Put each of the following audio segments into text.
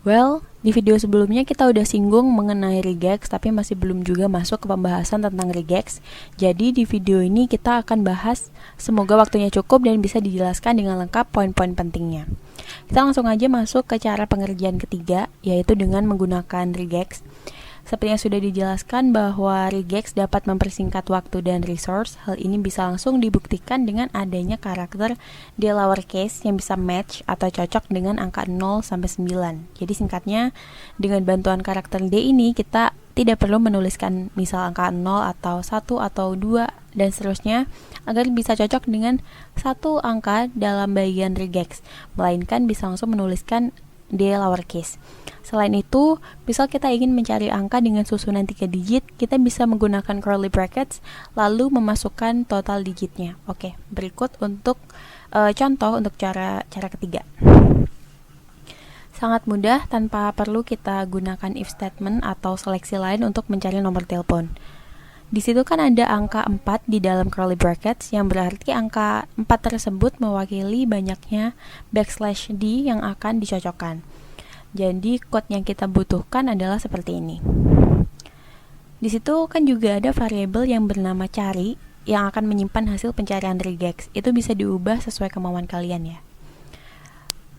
Well, di video sebelumnya kita udah singgung mengenai regex, tapi masih belum juga masuk ke pembahasan tentang regex. Jadi di video ini kita akan bahas, semoga waktunya cukup dan bisa dijelaskan dengan lengkap poin-poin pentingnya. Kita langsung aja masuk ke cara pengerjaan ketiga, yaitu dengan menggunakan regex. Seperti yang sudah dijelaskan bahwa regex dapat mempersingkat waktu dan resource. Hal ini bisa langsung dibuktikan dengan adanya karakter D lowercase yang bisa match atau cocok dengan angka 0 sampai 9. Jadi singkatnya, dengan bantuan karakter D ini kita tidak perlu menuliskan misal angka 0 atau 1 atau 2 dan seterusnya agar bisa cocok dengan satu angka dalam bagian regex, melainkan bisa langsung menuliskan D lowercase. Selain itu, misal kita ingin mencari angka dengan susunan 3 digit, kita bisa menggunakan curly brackets lalu memasukkan total digitnya. Oke, berikut untuk contoh untuk cara ketiga. Sangat mudah tanpa perlu kita gunakan if statement atau seleksi lain untuk mencari nomor telepon. Di situ kan ada angka 4 di dalam curly brackets, yang berarti angka 4 tersebut mewakili banyaknya backslash D yang akan dicocokkan. Jadi code yang kita butuhkan adalah seperti ini. Di situ kan juga ada variabel yang bernama cari yang akan menyimpan hasil pencarian regex. Itu bisa diubah sesuai kemauan kalian ya.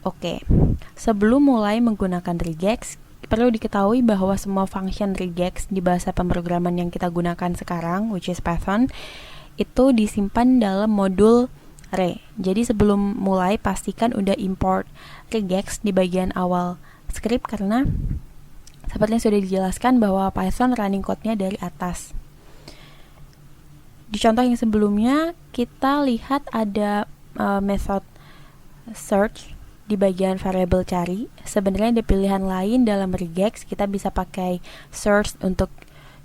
Oke, sebelum mulai menggunakan regex, perlu diketahui bahwa semua function regex di bahasa pemrograman yang kita gunakan sekarang, which is Python, itu disimpan dalam modul re. Jadi sebelum mulai pastikan udah import regex di bagian awal script, karena seperti yang sudah dijelaskan bahwa Python running code-nya dari atas. Di contoh yang sebelumnya kita lihat ada method search di bagian variabel cari. Sebenarnya ada pilihan lain dalam regex, kita bisa pakai search untuk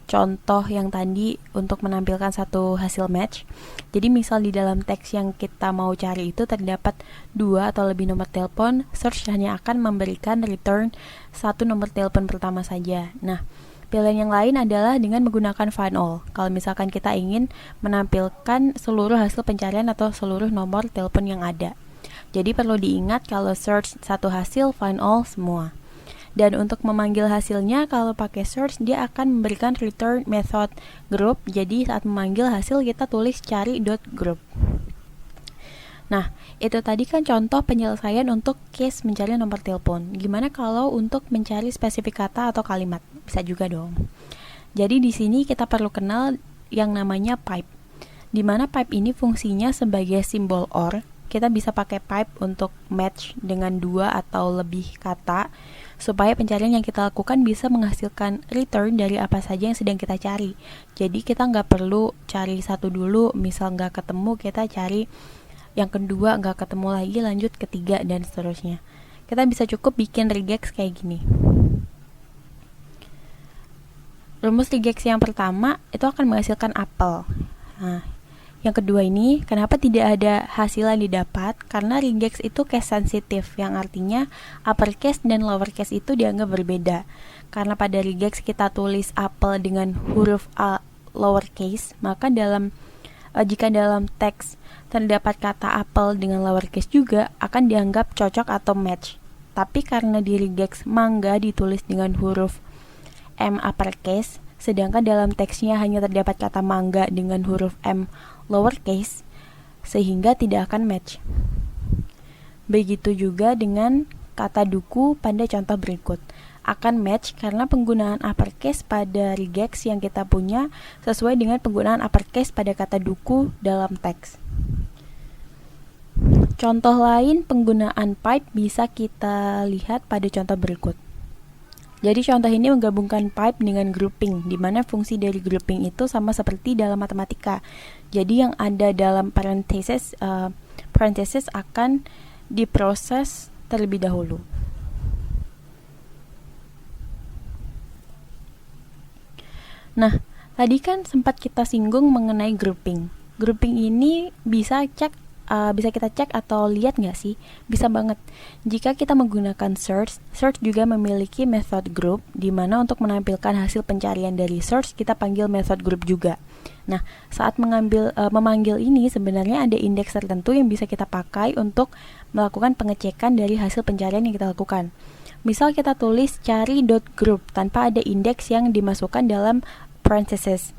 contoh yang tadi untuk menampilkan satu hasil match. Jadi misal di dalam teks yang kita mau cari itu terdapat 2 atau lebih nomor telepon, search hanya akan memberikan return satu nomor telepon pertama saja. Nah, pilihan yang lain adalah dengan menggunakan find all. Kalau misalkan kita ingin menampilkan seluruh hasil pencarian atau seluruh nomor telepon yang ada. Jadi perlu diingat kalau search satu hasil, find all semua. Dan untuk memanggil hasilnya, kalau pakai search dia akan memberikan return method group. Jadi saat memanggil hasil kita tulis cari.group. Nah, itu tadi kan contoh penyelesaian untuk case mencari nomor telepon. Gimana kalau untuk mencari spesifik kata atau kalimat? Bisa juga dong. Jadi di sini kita perlu kenal yang namanya pipe. Di mana pipe ini fungsinya sebagai simbol OR. Kita bisa pakai pipe untuk match dengan 2 atau lebih kata supaya pencarian yang kita lakukan bisa menghasilkan return dari apa saja yang sedang kita cari. Jadi kita nggak perlu cari satu dulu, misal nggak ketemu kita cari yang kedua, nggak ketemu lagi lanjut ketiga dan seterusnya. Kita bisa cukup bikin regex kayak gini. Rumus regex yang pertama itu akan menghasilkan apel. Nah, yang kedua ini, kenapa tidak ada hasil yang didapat? Karena regex itu case sensitif, yang artinya uppercase dan lowercase itu dianggap berbeda. Karena pada regex kita tulis apel dengan huruf A lowercase, maka jika dalam teks terdapat kata apel dengan lowercase juga akan dianggap cocok atau match. Tapi karena di regex mangga ditulis dengan huruf M uppercase, sedangkan dalam teksnya hanya terdapat kata mangga dengan huruf M lowercase, sehingga tidak akan match. Begitu juga dengan kata duku pada contoh berikut. Akan match karena penggunaan uppercase pada regex yang kita punya sesuai dengan penggunaan uppercase pada kata duku dalam teks. Contoh lain penggunaan pipe bisa kita lihat pada contoh berikut. Jadi contoh ini menggabungkan pipe dengan grouping, di mana fungsi dari grouping itu sama seperti dalam matematika. Jadi yang ada dalam parenthesis akan diproses terlebih dahulu. Nah, tadi kan sempat kita singgung mengenai grouping. Grouping ini bisa kita cek atau lihat nggak sih? Bisa banget. Jika kita menggunakan search juga memiliki method group, di mana untuk menampilkan hasil pencarian dari search kita panggil method group juga. Nah, saat memanggil ini sebenarnya ada indeks tertentu yang bisa kita pakai untuk melakukan pengecekan dari hasil pencarian yang kita lakukan. Misal kita tulis cari dot group tanpa ada indeks yang dimasukkan dalam parentheses,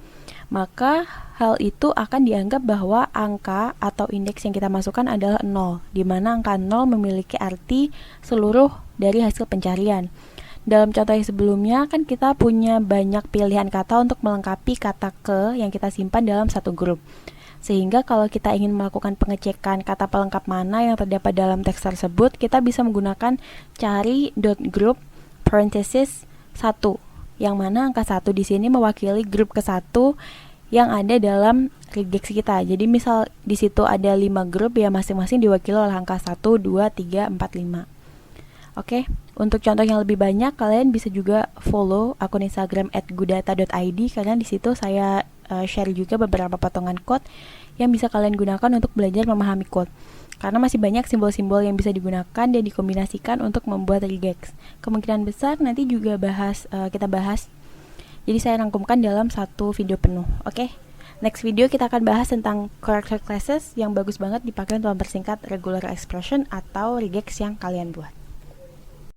maka hal itu akan dianggap bahwa angka atau indeks yang kita masukkan adalah 0, di mana angka 0 memiliki arti seluruh dari hasil pencarian. Dalam contoh yang sebelumnya kan kita punya banyak pilihan kata untuk melengkapi kata ke yang kita simpan dalam satu grup. Sehingga kalau kita ingin melakukan pengecekan kata pelengkap mana yang terdapat dalam teks tersebut, kita bisa menggunakan cari dot group parenthesis 1, yang mana angka 1 di sini mewakili grup ke-1 yang ada dalam regex kita. Jadi misal di situ ada 5 grup, ya masing-masing diwakili oleh angka 1, 2, 3, 4, 5. Oke, untuk contoh yang lebih banyak kalian bisa juga follow akun Instagram @gudata.id, karena di situ saya share juga beberapa potongan code yang bisa kalian gunakan untuk belajar memahami code. Karena masih banyak simbol-simbol yang bisa digunakan dan dikombinasikan untuk membuat regex. Kemungkinan besar nanti juga kita bahas. Jadi saya rangkumkan dalam satu video penuh. Oke. Next video kita akan bahas tentang character classes yang bagus banget dipakai untuk mempersingkat regular expression atau regex yang kalian buat.